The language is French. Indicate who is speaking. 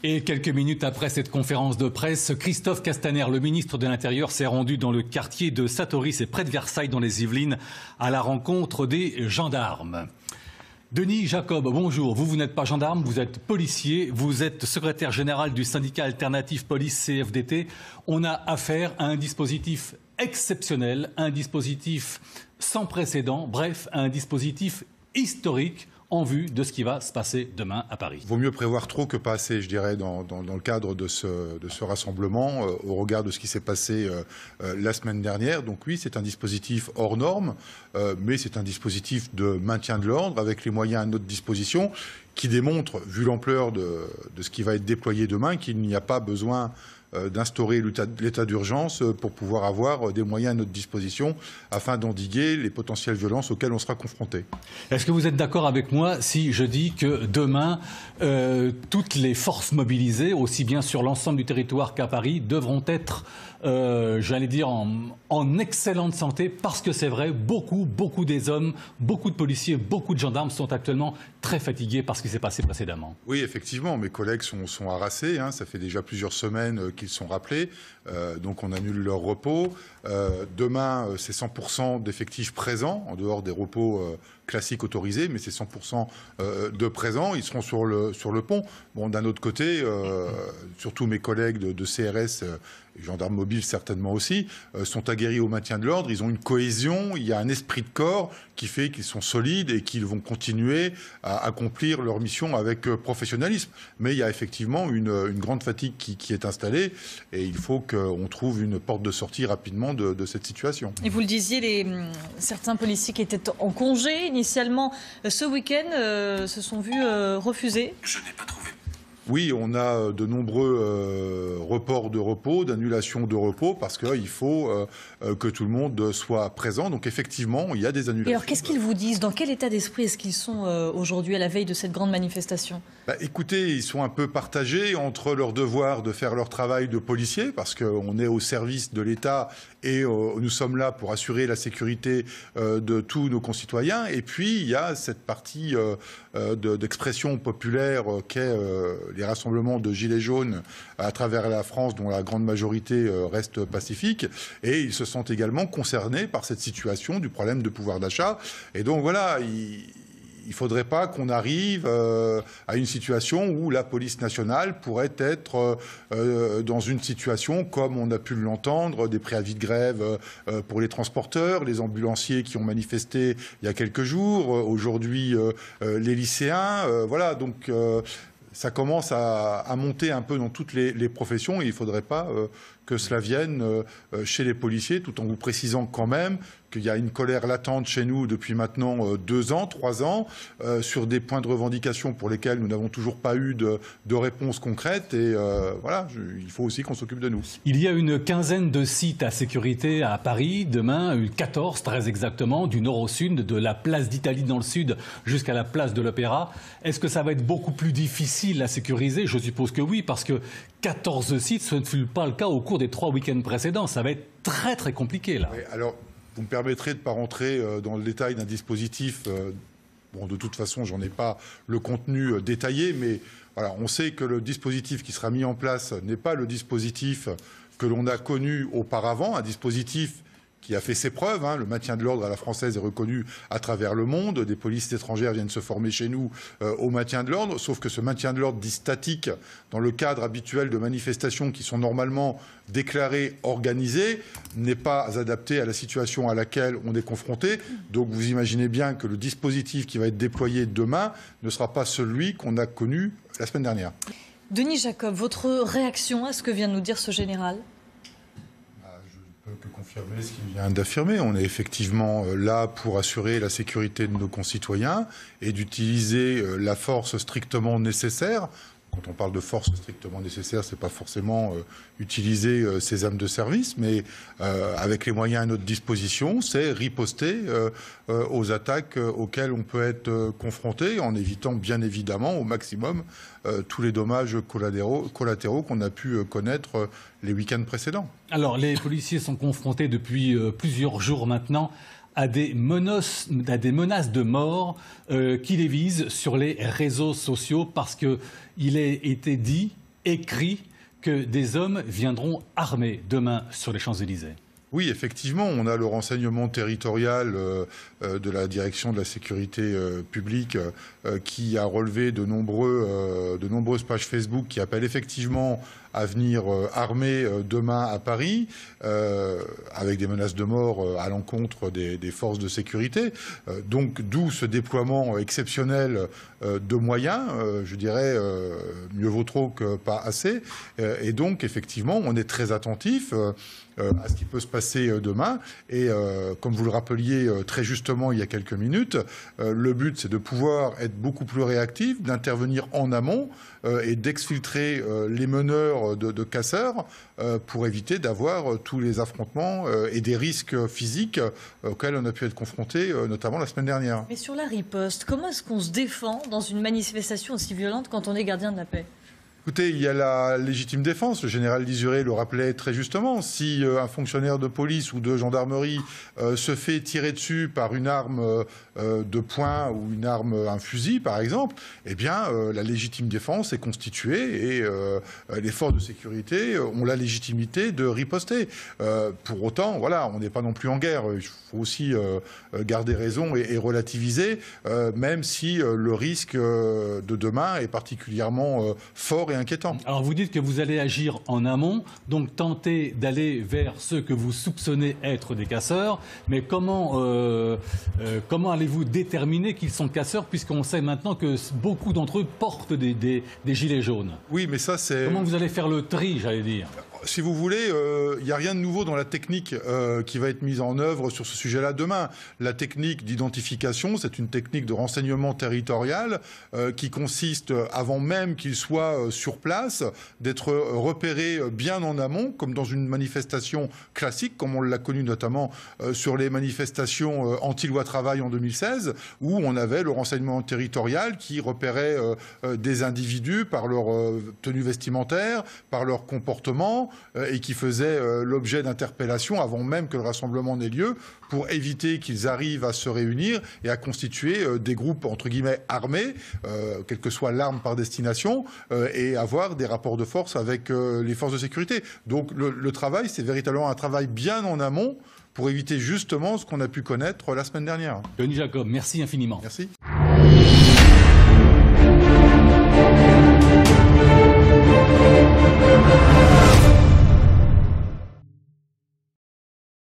Speaker 1: Et quelques minutes après cette conférence de presse, Christophe Castaner, le ministre de l'Intérieur, s'est rendu dans le quartier de Satory, c'est près de Versailles, dans les Yvelines, à la rencontre des gendarmes. Denis Jacob, bonjour. Vous n'êtes pas gendarme, vous êtes policier, vous êtes secrétaire général du syndicat alternatif police CFDT. On a affaire à un dispositif exceptionnel, un dispositif sans précédent, bref, un dispositif historique en vue de ce qui va se passer demain à Paris.
Speaker 2: Vaut mieux prévoir trop que pas assez, je dirais, dans le cadre de ce rassemblement, au regard de ce qui s'est passé la semaine dernière. Donc oui, c'est un dispositif hors norme, mais c'est un dispositif de maintien de l'ordre, avec les moyens à notre disposition, qui démontre, vu l'ampleur de ce qui va être déployé demain, qu'il n'y a pas besoin d'instaurer l'état d'urgence pour pouvoir avoir des moyens à notre disposition afin d'endiguer les potentielles violences auxquelles on sera confronté.
Speaker 1: Est-ce que vous êtes d'accord avec moi si je dis que demain, toutes les forces mobilisées, aussi bien sur l'ensemble du territoire qu'à Paris, devront être, j'allais dire, en excellente santé, parce que c'est vrai, beaucoup des hommes, beaucoup de policiers, beaucoup de gendarmes sont actuellement très fatigués par ce qui s'est passé précédemment.
Speaker 2: Oui, effectivement, mes collègues sont harassés, hein, ça fait déjà plusieurs semaines qu'ils sont rappelés, donc on annule leur repos. Demain, c'est 100% d'effectifs présents, en dehors des repos classiques autorisés, mais c'est 100% de présents. Ils seront sur le pont. Bon, d'un autre côté, surtout mes collègues de CRS, et gendarmes mobiles certainement aussi, sont aguerris au maintien de l'ordre. Ils ont une cohésion, il y a un esprit de corps qui fait qu'ils sont solides et qu'ils vont continuer à accomplir leur mission avec professionnalisme. Mais il y a effectivement une grande fatigue qui est installée et il faut qu'on trouve une porte de sortie rapidement de cette situation.
Speaker 3: Et vous le disiez, certains policiers qui étaient en congé initialement ce week-end se sont vus refuser.
Speaker 4: Je n'ai pas trouvé.
Speaker 2: Oui, on a de nombreux reports de repos, d'annulations de repos, parce qu'il faut que tout le monde soit présent. Donc effectivement, il y a des annulations.
Speaker 3: Et alors qu'est-ce qu'ils vous disent? Dans quel état d'esprit est-ce qu'ils sont aujourd'hui à la veille de cette grande manifestation?
Speaker 2: Écoutez, ils sont un peu partagés entre leur devoir de faire leur travail de policier, parce qu'on est au service de l'État et nous sommes là pour assurer la sécurité de tous nos concitoyens. Et puis, il y a cette partie d'expression populaire qu'est les rassemblements de gilets jaunes à travers la France, dont la grande majorité reste pacifique. Et ils se sentent également concernés par cette situation du problème de pouvoir d'achat. Et donc, voilà, il ne faudrait pas qu'on arrive à une situation où la police nationale pourrait être dans une situation, comme on a pu l'entendre, des préavis de grève pour les transporteurs, les ambulanciers qui ont manifesté il y a quelques jours, aujourd'hui les lycéens. Voilà, donc ça commence à monter un peu dans toutes les professions et il ne faudrait pas que cela vienne chez les policiers, tout en vous précisant quand même qu'il y a une colère latente chez nous depuis maintenant 2 ans, 3 ans, sur des points de revendication pour lesquels nous n'avons toujours pas eu de réponse concrète. Et voilà, il faut aussi qu'on s'occupe de nous.
Speaker 1: Il y a une quinzaine de sites à sécurité à Paris. Demain, 14, très exactement, du nord au sud, de la place d'Italie dans le sud jusqu'à la place de l'Opéra. Est-ce que ça va être beaucoup plus difficile à sécuriser? Je suppose que oui, parce que 14 sites, ce ne fut pas le cas au cours des 3 week-ends précédents. Ça va être très très compliqué là.
Speaker 2: Oui, alors, vous me permettrez de ne pas rentrer dans le détail d'un dispositif. Bon, de toute façon, j'en ai pas le contenu détaillé, mais voilà, on sait que le dispositif qui sera mis en place n'est pas le dispositif que l'on a connu auparavant, un dispositif qui a fait ses preuves. Hein. Le maintien de l'ordre à la française est reconnu à travers le monde. Des polices étrangères viennent se former chez nous au maintien de l'ordre. Sauf que ce maintien de l'ordre dit statique dans le cadre habituel de manifestations qui sont normalement déclarées, organisées, n'est pas adapté à la situation à laquelle on est confronté. Donc vous imaginez bien que le dispositif qui va être déployé demain ne sera pas celui qu'on a connu la semaine dernière.
Speaker 3: Denis Jacob, votre réaction à ce que vient de nous dire ce général?
Speaker 2: Je ne peux que confirmer ce qu'il vient d'affirmer. On est effectivement là pour assurer la sécurité de nos concitoyens et d'utiliser la force strictement nécessaire. Quand on parle de force strictement nécessaire, ce n'est pas forcément utiliser ses armes de service, mais avec les moyens à notre disposition, c'est riposter aux attaques auxquelles on peut être confronté, en évitant bien évidemment au maximum tous les dommages collatéraux qu'on a pu connaître les week-ends précédents.
Speaker 1: Alors, les policiers sont confrontés depuis plusieurs jours maintenant à des menaces de mort qui les visent sur les réseaux sociaux parce qu'il a été dit écrit que des hommes viendront armés demain sur les Champs-Élysées.
Speaker 2: Oui, effectivement, on a le renseignement territorial de la direction de la sécurité publique qui a relevé de nombreuses pages Facebook qui appellent effectivement à venir armés demain à Paris, avec des menaces de mort à l'encontre des forces de sécurité. Donc d'où ce déploiement exceptionnel de moyens, je dirais mieux vaut trop que pas assez. Et donc effectivement, on est très attentif à ce qui peut se passer demain. Et comme vous le rappeliez très justement il y a quelques minutes, le but c'est de pouvoir être beaucoup plus réactif, d'intervenir en amont et d'exfiltrer les meneurs de casseurs pour éviter d'avoir tous les affrontements et des risques physiques auxquels on a pu être confronté, notamment la semaine dernière.
Speaker 3: Mais sur la riposte, comment est-ce qu'on se défend dans une manifestation aussi violente quand on est gardien de la paix ?
Speaker 2: Écoutez, il y a la légitime défense. Le général Lisuré le rappelait très justement. Si un fonctionnaire de police ou de gendarmerie se fait tirer dessus par une arme de poing ou un fusil, par exemple, eh bien, la légitime défense est constituée et les forces de sécurité ont la légitimité de riposter. Pour autant, voilà, on n'est pas non plus en guerre. Il faut aussi garder raison et relativiser, même si le risque de demain est particulièrement fort et inquiétant. Alors
Speaker 1: vous dites que vous allez agir en amont, donc tenter d'aller vers ceux que vous soupçonnez être des casseurs, mais comment allez-vous déterminer qu'ils sont casseurs, puisqu'on sait maintenant que beaucoup d'entre eux portent des gilets jaunes?
Speaker 2: Oui, mais ça c'est...
Speaker 1: Comment vous allez faire le tri, j'allais dire?
Speaker 2: Si vous voulez, il n'y a rien de nouveau dans la technique qui va être mise en œuvre sur ce sujet-là demain. La technique d'identification, c'est une technique de renseignement territorial qui consiste, avant même qu'ils soient sur place, d'être repérés bien en amont, comme dans une manifestation classique, comme on l'a connu notamment sur les manifestations anti-loi travail en 2016, où on avait le renseignement territorial qui repérait des individus par leur tenue vestimentaire, par leur comportement, et qui faisaient l'objet d'interpellations avant même que le rassemblement n'ait lieu, pour éviter qu'ils arrivent à se réunir et à constituer des groupes entre guillemets armés, quelle que soit l'arme par destination, et avoir des rapports de force avec les forces de sécurité. Donc le travail, c'est véritablement un travail bien en amont pour éviter justement ce qu'on a pu connaître la semaine dernière.
Speaker 1: Denis Jacob, merci infiniment.
Speaker 2: Merci.